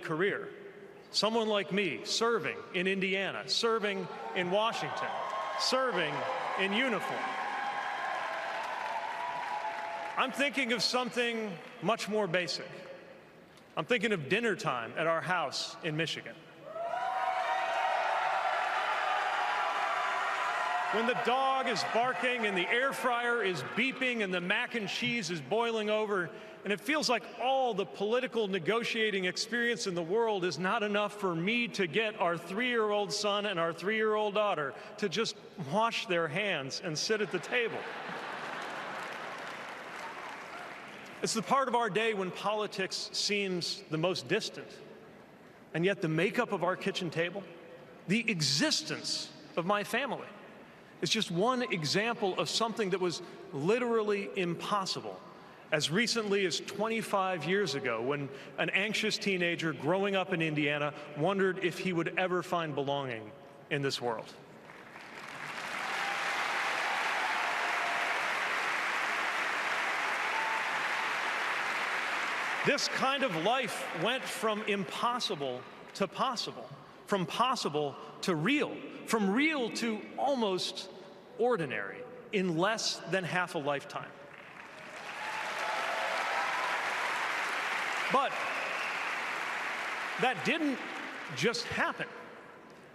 career. Someone like me, serving in Indiana, serving in Washington, serving in uniform. I'm thinking of something much more basic. I'm thinking of dinner time at our house in Michigan. When the dog is barking and the air fryer is beeping and the mac and cheese is boiling over, and it feels like all the political negotiating experience in the world is not enough for me to get our 3-year-old son and our 3-year-old daughter to just wash their hands and sit at the table. It's the part of our day when politics seems the most distant, and yet the makeup of our kitchen table, the existence of my family, is just one example of something that was literally impossible as recently as 25 years ago, when an anxious teenager growing up in Indiana wondered if he would ever find belonging in this world. This kind of life went from impossible to possible, from possible to real, from real to almost ordinary in less than half a lifetime. But that didn't just happen.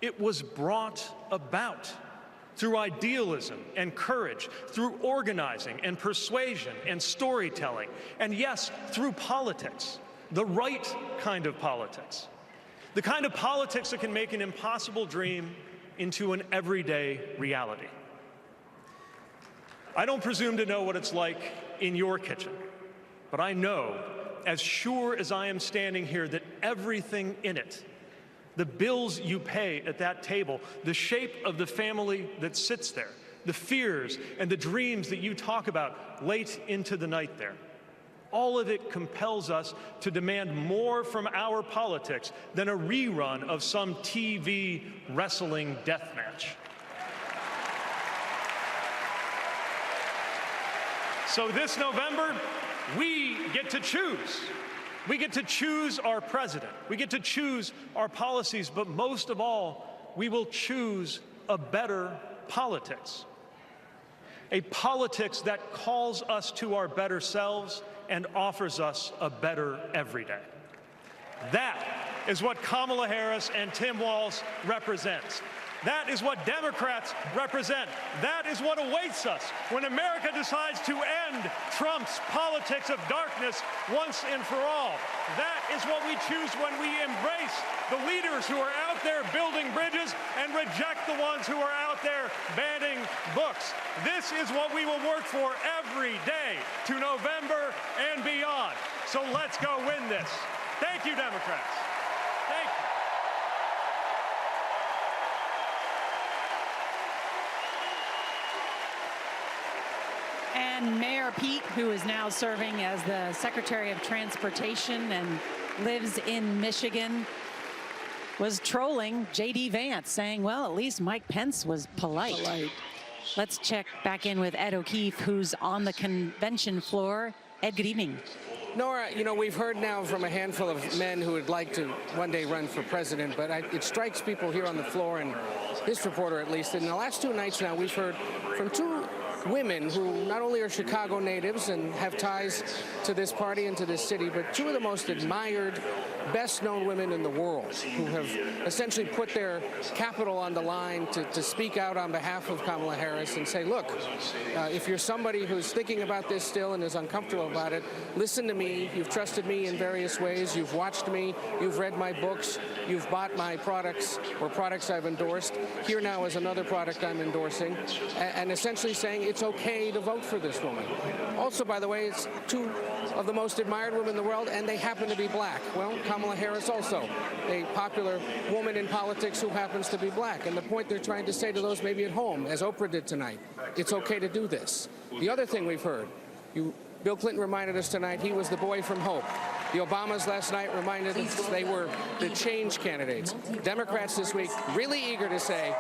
It was brought about through idealism and courage, through organizing and persuasion and storytelling, and yes, through politics, the right kind of politics. The kind of politics that can make an impossible dream into an everyday reality. I don't presume to know what it's like in your kitchen, but I know, as sure as I am standing here, that everything in it, the bills you pay at that table, the shape of the family that sits there, the fears and the dreams that you talk about late into the night there, all of it compels us to demand more from our politics than a rerun of some TV wrestling death match. So this November, we get to choose. We get to choose our president. We get to choose our policies, but most of all, we will choose a better politics. A politics that calls us to our better selves and offers us a better everyday. That is what Kamala Harris and Tim Walz represents. That is what Democrats represent. That is what awaits us when America decides to end Trump's politics of darkness once and for all. That is what we choose when we embrace the leaders who are out there building bridges and reject the ones who are out there banning books. This is what we will work for every day to November and beyond. So let's go win this. Thank you, Democrats. Thank you. And Mayor Pete, who is now serving as the Secretary of Transportation and lives in Michigan, was trolling J.D. Vance, saying, well, at least Mike Pence was polite. Let's check back in with Ed O'Keefe, who's on the convention floor. Ed, good evening. Nora, you know, we've heard now from a handful of men who would like to one day run for president, but it strikes people here on the floor, and this reporter at least, in the last 2 nights now, we've heard from 2 women who not only are Chicago natives and have ties to this party and to this city, but 2 of the most admired, best-known women in the world who have essentially put their capital on the line to speak out on behalf of Kamala Harris and say, look, if you're somebody who's thinking about this still and is uncomfortable about it, listen to me. You've trusted me in various ways. You've watched me. You've read my books. You've bought my products or products I've endorsed. Here now is another product I'm endorsing, and essentially saying it's okay to vote for this woman. Also, by the way, it's 2 of the most admired women in the world, and they happen to be black. Well, Kamala Harris also, a popular woman in politics who happens to be black. And the point they're trying to say to those maybe at home, as Oprah did tonight, it's okay to do this. The other thing we've heard, Bill Clinton reminded us tonight he was the boy from hope. The Obamas last night reminded us they were the change candidates. Democrats this week really eager to say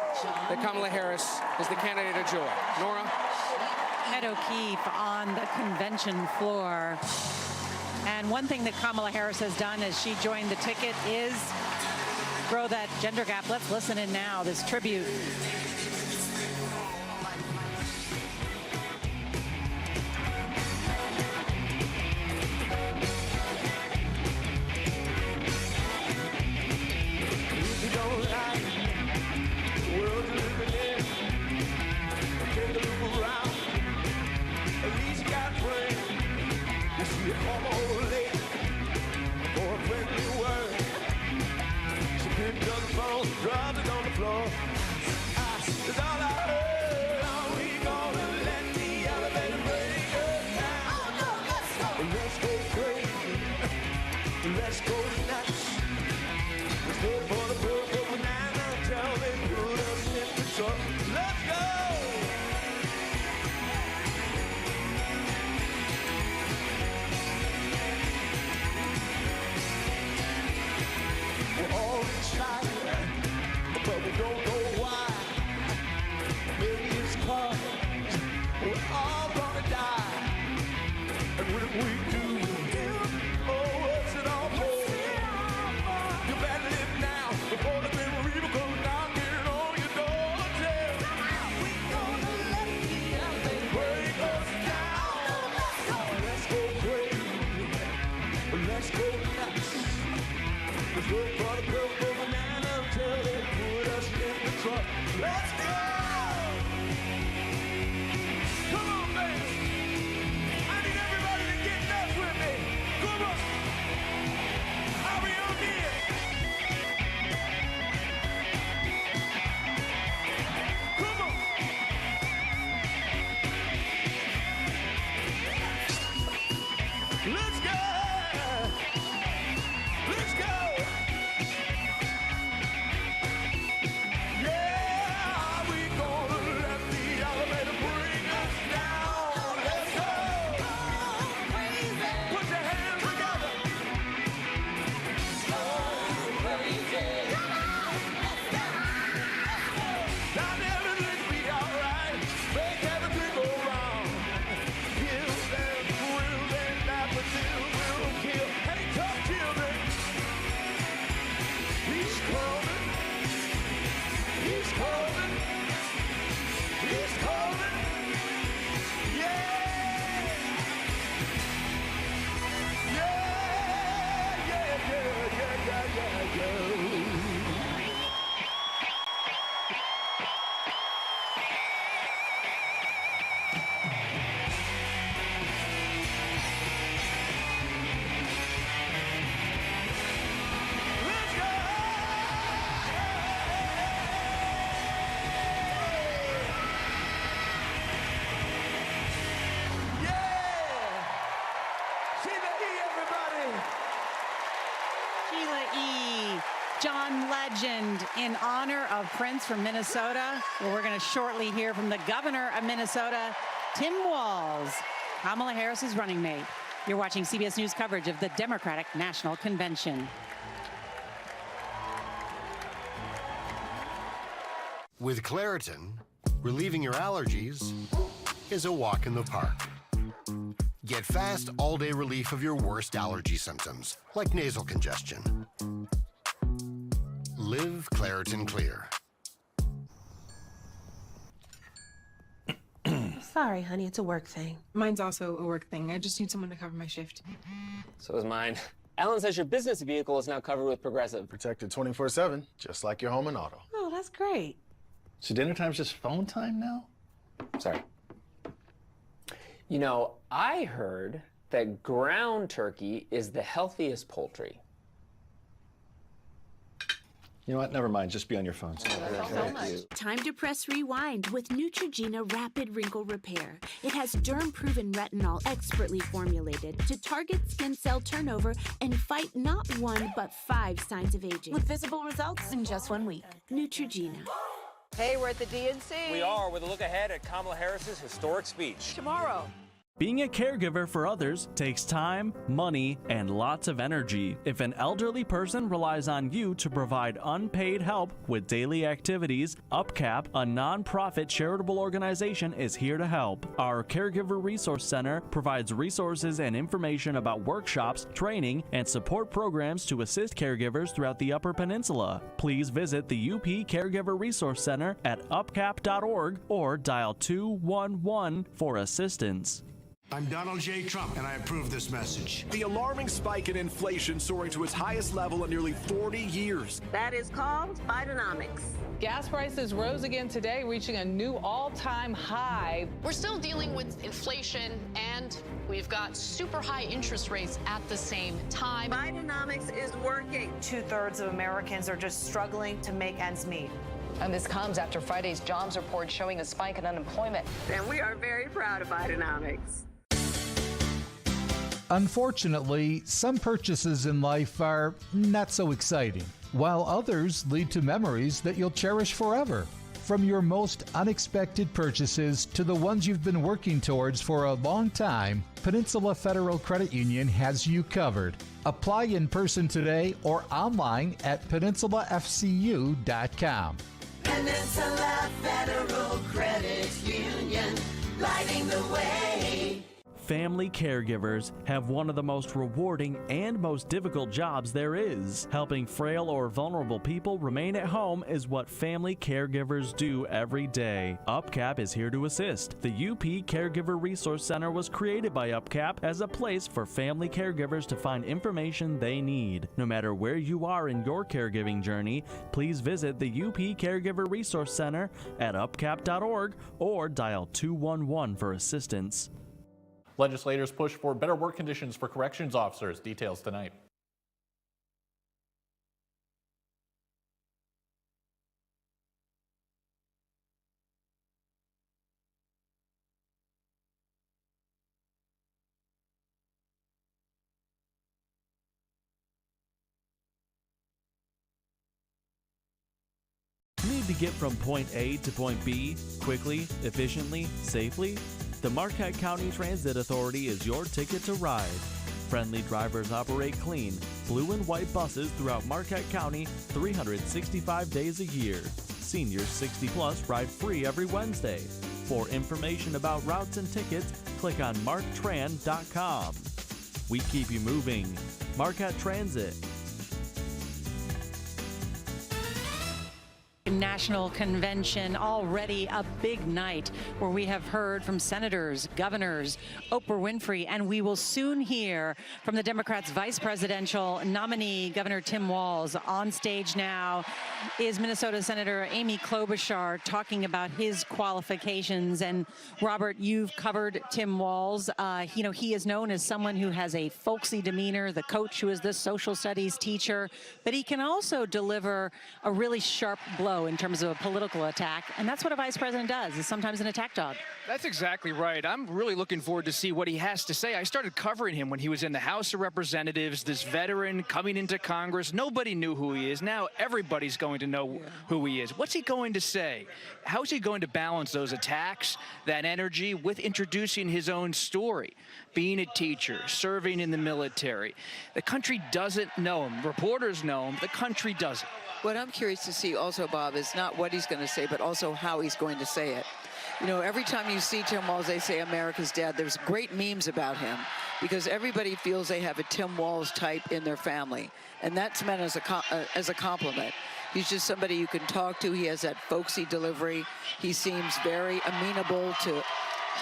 that Kamala Harris is the candidate of joy. Nora? Ed O'Keefe on the convention floor. And one thing that Kamala Harris has done as she joined the ticket is grow that gender gap. Let's listen in now, this tribute. Let's go nuts. Let's go for the book of banana until they put us in the truck. Let's go. We're all excited, but we don't know why. Maybe it's 'cause we're all gonna die. And when we do, before the grim reaper comes knocking on your door, we gonna let the other break us down. Let's go crazy. Let's go nuts. Let's wait for the purple banana until they put us in the truck. Let's go. Come on, baby. I need everybody to get nuts with me. Come on. Are we on here? Let's go! Let's go! Yeah, we gonna let the elevator bring us down. Let's go! Crazy. Put your hands together. So crazy. Come on, let's go. Now everything be alright. Make everything go wrong. Give them, will them, that will kill. Hey, tough children. He's coming. He's coming. He's coming. Yeah. Sheila E. John Legend in honor of Prince from Minnesota. Well, we're going to shortly hear from the governor of Minnesota, Tim Walz, Kamala Harris's running mate. You're watching CBS News coverage of the Democratic National Convention. With Claritin, relieving your allergies is a walk in the park. Get fast, all-day relief of your worst allergy symptoms, like nasal congestion. Live Claritin Clear. Sorry, honey, it's a work thing. Mine's also a work thing. I just need someone to cover my shift. So is mine. Alan says your business vehicle is now covered with Progressive. Protected 24/7, just like your home and auto. Oh, that's great. So dinner time's just phone time now? Sorry. You know, I heard that ground turkey is the healthiest poultry. You know what? Never mind. Just be on your phones. Time to press rewind with Neutrogena Rapid Wrinkle Repair. It has germ-proven retinol expertly formulated to target skin cell turnover and fight not 1 but 5 signs of aging. With visible results in just 1 week. Neutrogena. Hey, we're at the DNC. We are, with a look ahead at Kamala Harris's historic speech. Tomorrow. Being a caregiver for others takes time, money, and lots of energy. If an elderly person relies on you to provide unpaid help with daily activities, UpCap, a nonprofit charitable organization, is here to help. Our Caregiver Resource Center provides resources and information about workshops, training, and support programs to assist caregivers throughout the Upper Peninsula. Please visit the UP Caregiver Resource Center at upcap.org or dial 211 for assistance. I'm Donald J. Trump, and I approve this message. The alarming spike in inflation soaring to its highest level in nearly 40 years. That is called Bidenomics. Gas prices rose again today, reaching a new all-time high. We're still dealing with inflation, and we've got super high interest rates at the same time. Bidenomics is working. 2/3 of Americans are just struggling to make ends meet. And this comes after Friday's jobs report showing a spike in unemployment. And we are very proud of Bidenomics. Unfortunately, some purchases in life are not so exciting, while others lead to memories that you'll cherish forever. From your most unexpected purchases to the ones you've been working towards for a long time, Peninsula Federal Credit Union has you covered. Apply in person today or online at PeninsulaFCU.com. Peninsula Federal Credit Union, lighting the way. Family caregivers have one of the most rewarding and most difficult jobs there is. Helping frail or vulnerable people remain at home is what family caregivers do every day. UpCap is here to assist. The UP Caregiver Resource Center was created by UpCap as a place for family caregivers to find information they need. No matter where you are in your caregiving journey, please visit the UP Caregiver Resource Center at upcap.org or dial 211 for assistance. Legislators push for better work conditions for corrections officers. Details tonight. Need to get from point A to point B quickly, efficiently, safely? The Marquette County Transit Authority is your ticket to ride. Friendly drivers operate clean, blue and white buses throughout Marquette County 365 days a year. Seniors 60 plus ride free every Wednesday. For information about routes and tickets, click on marktran.com. We keep you moving. Marquette Transit. National convention, already a big night where we have heard from senators, governors, Oprah Winfrey, and we will soon hear from the Democrats' vice presidential nominee, Governor Tim Walz. On stage now is Minnesota Senator Amy Klobuchar talking about his qualifications. And Robert, you've covered Tim Walz. He is known as someone who has a folksy demeanor, the coach who is the social studies teacher, but he can also deliver a really sharp blow in terms of a political attack, and that's what a vice president does, is sometimes an attack dog. That's exactly right. I'm really looking forward to see what he has to say. I started covering him when he was in the House of Representatives, this veteran coming into Congress. Nobody knew who he is. Now everybody's going to know who he is. What's he going to say? How is he going to balance those attacks, that energy, with introducing his own story? Being a teacher, serving in the military. The country doesn't know him. Reporters know him. The country doesn't. What I'm curious to see also, Bob, is not what he's going to say, but also how he's going to say it. You know, every time you see Tim Walz, they say America's dad. There's great memes about him because everybody feels they have a Tim Walz type in their family. And that's meant as a compliment. He's just somebody you can talk to. He has that folksy delivery. He seems very amenable to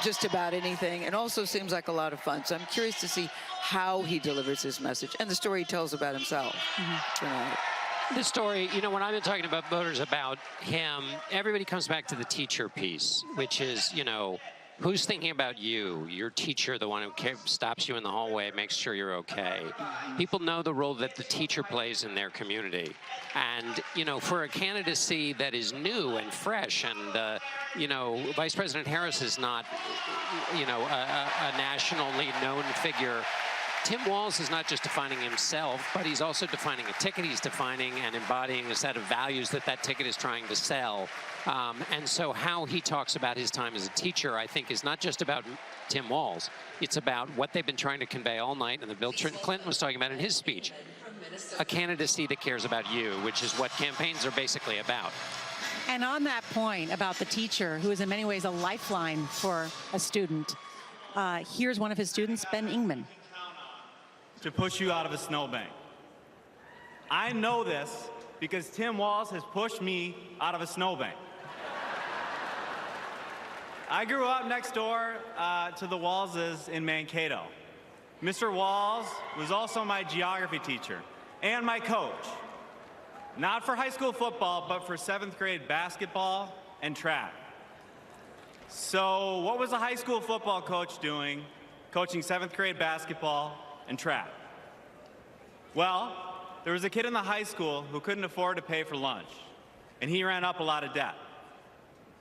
just about anything and also seems like a lot of fun. So I'm curious to see how he delivers his message and the story he tells about himself tonight. The story, you know, when I've been talking about voters about him, everybody comes back to the teacher piece, which is, you know, who's thinking about you, your teacher, the one who stops you in the hallway, makes sure you're okay. People know the role that the teacher plays in their community. And, you know, for a candidacy that is new and fresh and, you know, Vice President Harris is not, you know, a nationally known figure Tim Walz is not just defining himself, but he's also defining a ticket. He's defining and embodying a set of values that that ticket is trying to sell. And so how he talks about his time as a teacher, I think, is not just about Tim Walz. It's about what they've been trying to convey all night, and that Bill Clinton was talking about in his speech. A candidacy that cares about you, which is what campaigns are basically about. And on that point about the teacher, who is in many ways a lifeline for a student, here's one of his students, Ben Ingman. To push you out of a snowbank. I know this because Tim Walz has pushed me out of a snowbank. I grew up next door to the Walzes in Mankato. Mr. Walz was also my geography teacher and my coach. Not for high school football, but for 7th grade basketball and track. So what was a high school football coach doing, coaching 7th grade basketball and track? Well, there was a kid in the high school who couldn't afford to pay for lunch, and he ran up a lot of debt.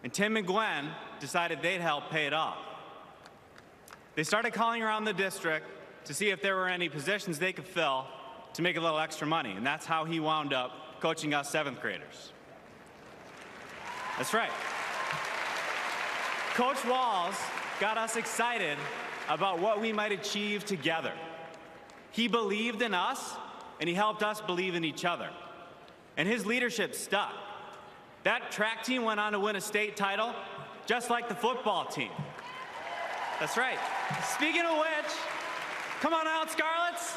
And Tim and Gwen decided they'd help pay it off. They started calling around the district to see if there were any positions they could fill to make a little extra money, and that's how he wound up coaching us 7th graders. That's right. Coach Walz got us excited about what we might achieve together. He believed in us, and he helped us believe in each other. And his leadership stuck. That track team went on to win a state title, just like the football team. That's right. Speaking of which, come on out, Scarlets.